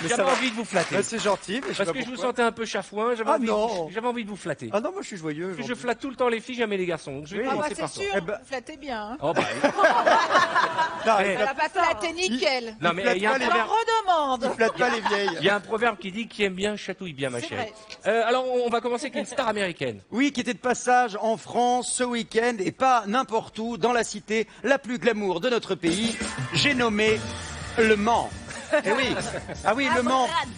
J'avais envie de vous flatter. Bah, c'est gentil, mais Parce que je vous sentais un peu chafouin, j'avais envie de vous flatter. Ah non, moi je suis joyeux. Parce que je flatte tout le temps les filles, jamais les garçons. Donc je vais commencer par toi. C'est sûr, vous flattez bien. Hein. Oh bah Non, Elle va pas flatter nickel. non mais il y a un On en proverbe. redemande. il flatte pas les vieilles. Il y a un proverbe qui dit qui aime bien chatouille bien, ma C'est chérie. vrai. Alors on va commencer avec une star américaine. Oui, qui était de passage en France ce week-end et pas n'importe où, dans la cité la plus glamour de notre pays. J'ai nommé Le Mans. Eh oui, ah oui,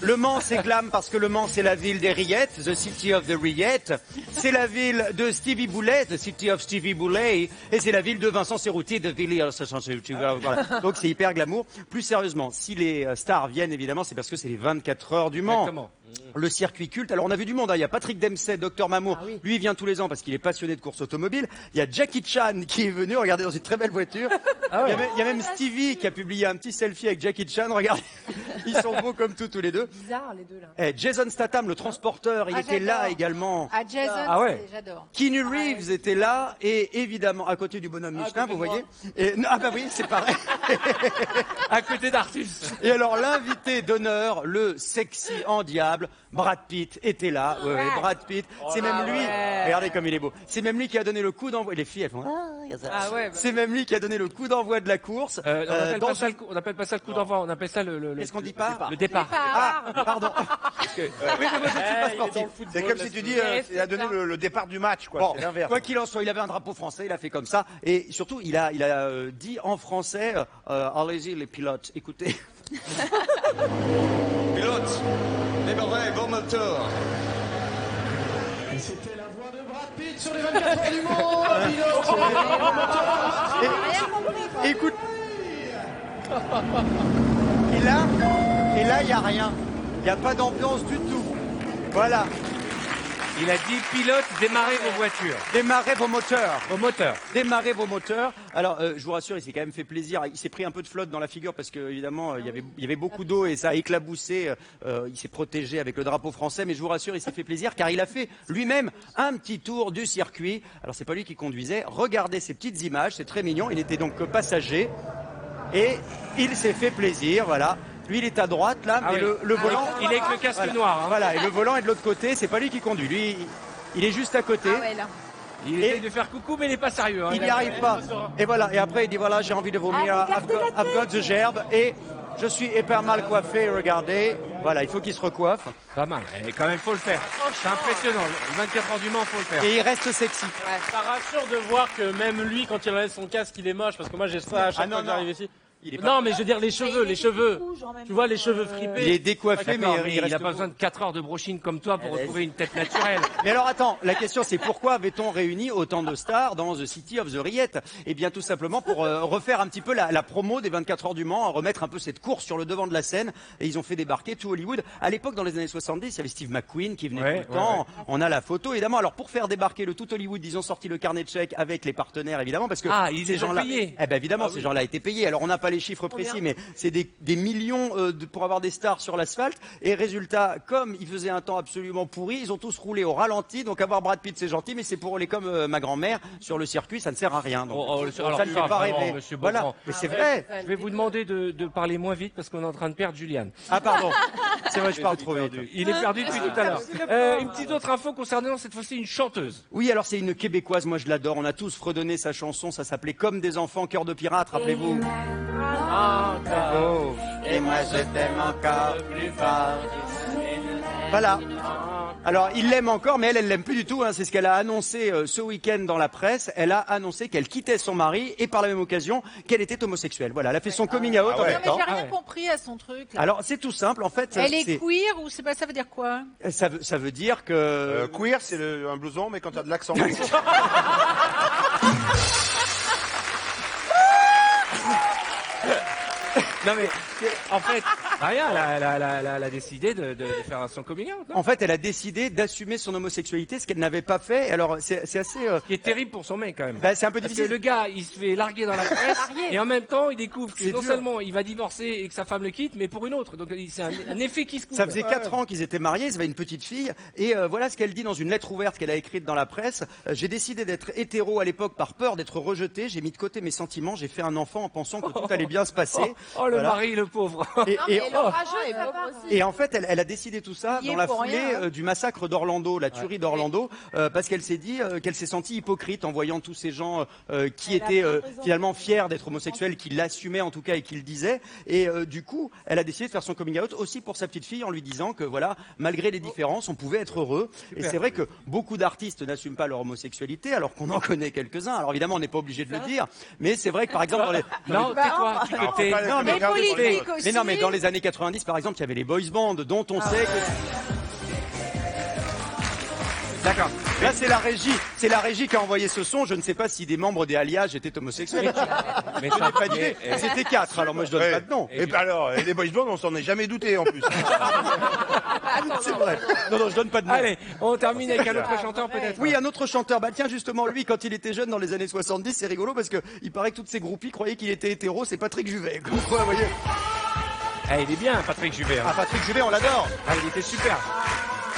Le Mans c'est glam parce que Le Mans c'est la ville des rillettes, the city of the rillettes. C'est la ville de Stevie Boulet, the city of Stevie Boulet. Et c'est la ville de Vincent Cerruti, de Villiers. Voilà. Donc c'est hyper glamour. Plus sérieusement, si les stars viennent évidemment, c'est parce que c'est les 24 heures du Mans. Exactement. Le circuit culte. Alors on a vu du monde, hein. Il y a Patrick Dempsey, Docteur Mamour, lui il vient tous les ans parce qu'il est passionné de course automobile. Il y a Jackie Chan qui est venu, regardez, dans une très belle voiture. Il y a même Stevie qui a publié un petit selfie avec Jackie Chan, regardez, ils sont beaux comme tout tous les deux. Bizarre les deux là. Eh, Jason Statham, le transporteur, il était là également. Ah Jason, Ah ouais. j'adore. Keanu Reeves était là et évidemment à côté du bonhomme Michelin, vous voyez. Et, ah bah oui, c'est pareil. À côté d'Artus. Et alors l'invité d'honneur, le sexy en diable, Brad Pitt était là. Ouais, Brad Pitt, c'est même lui. Regardez comme il est beau. C'est même lui qui a donné le coup d'envoi. Les filles, elles font. C'est même lui qui a donné le coup d'envoi de la course. On n'appelle pas ça le coup d'envoi, on appelle ça le Qu'est-ce qu'on dit pas? le départ. Ah, pardon. Oui, mais moi je ne suis pas sportif. C'est comme si tu dis, il a donné le départ du match, quoi. Bon, C'est l'inverse. quoi qu'il en soit, il avait un drapeau français, il a fait comme ça. Et surtout, il a dit en français, allez-y les pilotes, écoutez. Pilote, démarrez vos moteurs. C'était la voix de Brad Pitt sur les 24 heures du monde. Écoute. Et là, il n'y a rien. Il n'y a pas d'ambiance du tout. Voilà. Il a dit pilote, démarrez vos voitures. Démarrez vos moteurs. Au moteur. Démarrez vos moteurs. Alors, je vous rassure, il s'est quand même fait plaisir. Il s'est pris un peu de flotte dans la figure parce que, évidemment, il y avait beaucoup d'eau et ça a éclaboussé. Il s'est protégé avec le drapeau français. Mais je vous rassure, il s'est fait plaisir car il a fait lui-même un petit tour du circuit. Alors, c'est pas lui qui conduisait. Regardez ces petites images. C'est très mignon. Il était donc passager. Et il s'est fait plaisir. Voilà. Lui, il est à droite, là, mais le volant... Il est avec le casque noir. Hein. Voilà, et le volant est de l'autre côté, c'est pas lui qui conduit. Lui, il est juste à côté. Ah ouais là. Il essaye de faire coucou, mais il n'est pas sérieux. Hein. Il n'y arrive pas. Et voilà, et après, il dit, voilà, j'ai envie de vomir, I've got the gerbe, et je suis hyper mal coiffé, regardez. Voilà, il faut qu'il se recoiffe. Pas mal, et quand même, faut le faire. C'est impressionnant, le 24 heures du Mans, faut le faire. Et il reste sexy. Ça rassure de voir que même lui, quand il enlève son casque, il est moche, parce que moi j'ai ça à chaque fois que j'arrive ici. Non, mais je veux dire les cheveux. Tu vois, les cheveux fripés. Il est décoiffé, mais il n'a pas besoin de 4 heures de brochine comme toi pour retrouver une tête naturelle. Mais alors attends, la question c'est pourquoi avait-on réuni autant de stars dans The City of the Rillettes? Eh bien tout simplement pour refaire un petit peu la promo des 24 heures du Mans, remettre un peu cette course sur le devant de la scène. Et ils ont fait débarquer tout Hollywood. À l'époque, dans les années 70, il y avait Steve McQueen qui venait tout le temps. Ouais. On a la photo évidemment. Alors pour faire débarquer le tout Hollywood, ils ont sorti le carnet de chèques avec les partenaires évidemment parce que ces gens-là payés. Eh ben évidemment, ces gens-là étaient payés. Alors on n'a pas les chiffres précis, mais c'est des millions pour avoir des stars sur l'asphalte. Et résultat, comme il faisait un temps absolument pourri, ils ont tous roulé au ralenti. Donc avoir Brad Pitt, c'est gentil, mais c'est pour rouler comme ma grand-mère sur le circuit, ça ne sert à rien. Donc, ça ne fait pas rêver. Voilà, mais c'est vrai. Je vais vous demander de parler moins vite parce qu'on est en train de perdre Julian. Ah pardon, c'est vrai, je parle trop vite. Il est perdu depuis tout à l'heure. Une petite autre info concernant cette fois-ci une chanteuse. Oui, alors c'est une Québécoise, moi je l'adore. On a tous fredonné sa chanson, ça s'appelait Comme des enfants, cœur de pirate, rappelez-vous. Oh. Et moi je t'aime encore plus fort. Voilà. Alors il l'aime encore, mais elle l'aime plus du tout. Hein. C'est ce qu'elle a annoncé ce week-end dans la presse. Elle a annoncé qu'elle quittait son mari et par la même occasion qu'elle était homosexuelle. Voilà, elle a fait son coming out en même temps. Mais j'ai rien compris à son truc. Là. Alors c'est tout simple en fait. Elle est queer ou c'est pas ça veut dire quoi? Ça veut dire que queer c'est un blouson mais quand tu as de l'accent. Non mais en fait, Rien, elle a décidé de faire son coming out. Non, En fait, elle a décidé d'assumer son homosexualité, ce qu'elle n'avait pas fait. Alors, c'est assez... ce qui est terrible pour son mec quand même. Bah, c'est un peu Parce que difficile. le gars, il se fait larguer dans la presse et en même temps, il découvre que C'est non dur. seulement il va divorcer et que sa femme le quitte, mais pour une autre. Donc c'est un effet qui se coupe. Ça faisait 4 ans qu'ils étaient mariés, ils avaient une petite fille, et voilà ce qu'elle dit dans une lettre ouverte qu'elle a écrite dans la presse. J'ai décidé d'être hétéro à l'époque par peur d'être rejeté, j'ai mis de côté mes sentiments, j'ai fait un enfant en pensant que tout allait bien se passer. Oh le Voilà. mari, le pauvre. Et en fait, elle a décidé tout ça Il y est dans la pour foulée rien, hein. du massacre d'Orlando, la tuerie d'Orlando, parce qu'elle s'est dit qu'elle s'est sentie hypocrite en voyant tous ces gens qui étaient finalement fiers d'être homosexuels, qui l'assumaient en tout cas et qui le disaient. Et du coup, elle a décidé de faire son coming out aussi pour sa petite fille en lui disant que voilà, malgré les différences, on pouvait être heureux. Et c'est vrai que beaucoup d'artistes n'assument pas leur homosexualité, alors qu'on en connaît quelques-uns. Alors évidemment, on n'est pas obligé de le dire, mais c'est vrai que par exemple dans les Non, c'est quoi du côté. non, mais, Les politiques aussi. mais non, mais dans les années 90, par exemple, il y avait les boys bands, dont on sait que... D'accord. Là, c'est la régie qui a envoyé ce son. Je ne sais pas si des membres des Alliages étaient homosexuels. Mais Je n'ai pas d'idée. C'était 4, alors moi je donne Ouais. pas de nom. Et ben alors, les boys bands, on s'en est jamais douté en plus. C'est vrai. Non, je donne pas de nom. Allez, on termine avec un autre chanteur peut-être. Oui, un autre chanteur. Bah tiens, justement, lui, quand il était jeune dans les années 70, c'est rigolo parce que il paraît que toutes ces groupies croyaient qu'il était hétéro. C'est Patrick Juvet. Comme quoi, vous voyez. Ah, il est bien, Patrick Juvet. hein. Ah, Patrick Juvet, on l'adore. Ah, il était super.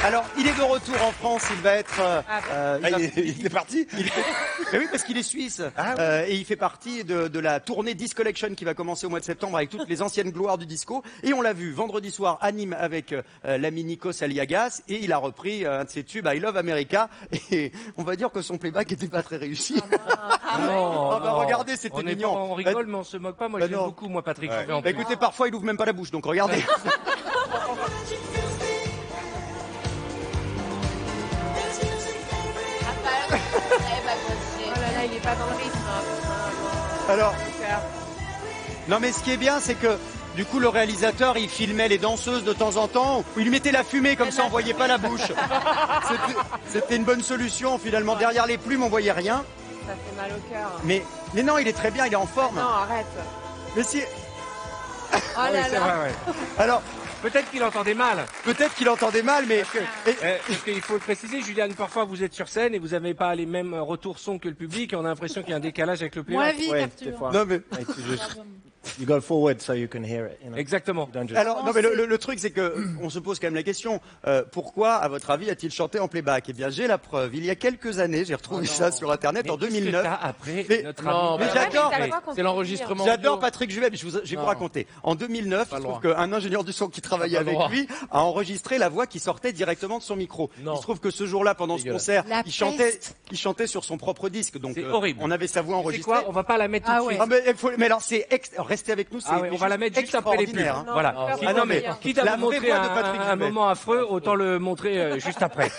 Alors, il est de retour en France. Il va être. Il est parti. Mais oui, parce qu'il est suisse. Et il fait partie de la tournée Disc Collection qui va commencer au mois de septembre avec toutes les anciennes gloires du disco. Et on l'a vu vendredi soir à Nîmes avec l'ami Nikos Aliagas. Et il a repris un de ses tubes, I Love America. Et on va dire que son playback était pas très réussi. Non, Ah bah, non. regardez, c'était On est mignon. pas- on rigole, mais on se moque pas. Moi, Bah, j'aime non. beaucoup, moi, Patrick Juvet. en Bah, plus. écoutez, parfois il ouvre même pas la bouche, donc regardez. Oh là là, il est pas dans le rythme. Alors, non mais ce qui est bien, c'est que du coup le réalisateur il filmait les danseuses de temps en temps, ou il mettait la fumée comme ça on voyait pas la bouche. C'était une bonne solution finalement. Derrière les plumes on voyait rien. Ça fait mal au cœur. Mais non, il est très bien, il est en forme. Non, arrête. Mais si. Oh Oui, là c'est là. vrai, ouais. Alors Peut-être qu'il entendait mal. peut-être qu'il entendait mal, mais Parce qu'il faut le préciser, Juliane, parfois vous êtes sur scène et vous n'avez pas les mêmes retours son que le public et on a l'impression qu'il y a un décalage avec le Moins playback. vite, Arthur. non mais. You go forward so you can hear it. You know? Exactement. You don't just... Alors, non, mais le truc, c'est que on se pose quand même la question pourquoi, à votre avis, a-t-il chanté en playback Eh bien, j'ai la preuve. Il y a quelques années, j'ai retrouvé ça sur Internet en 2009. Après, Mais- notre Non, ami- mais j'adore. C'est l'enregistrement. J'adore audio. Patrick Juvet, mais je vais vous raconter. En 2009, Pas il le se trouve droit. qu'un ingénieur du son qui travaillait Pas le avec droit. lui a enregistré la voix qui sortait directement de son micro. Non. Il se trouve que ce jour-là, pendant ce Dégueulasse. concert, La il chantait sur son propre disque. Donc, C'est horrible. on avait sa voix C'est enregistrée. quoi On va pas la mettre tout Ah de ouais. suite. Mais alors, restez avec nous. Ah ouais, on va la mettre juste après les pubs. extraordinaire, hein. Voilà. Ah, Quitte- non, mais quitte à la vous vraie montrer voix de Patrick un Juvet. moment affreux, autant le montrer juste après.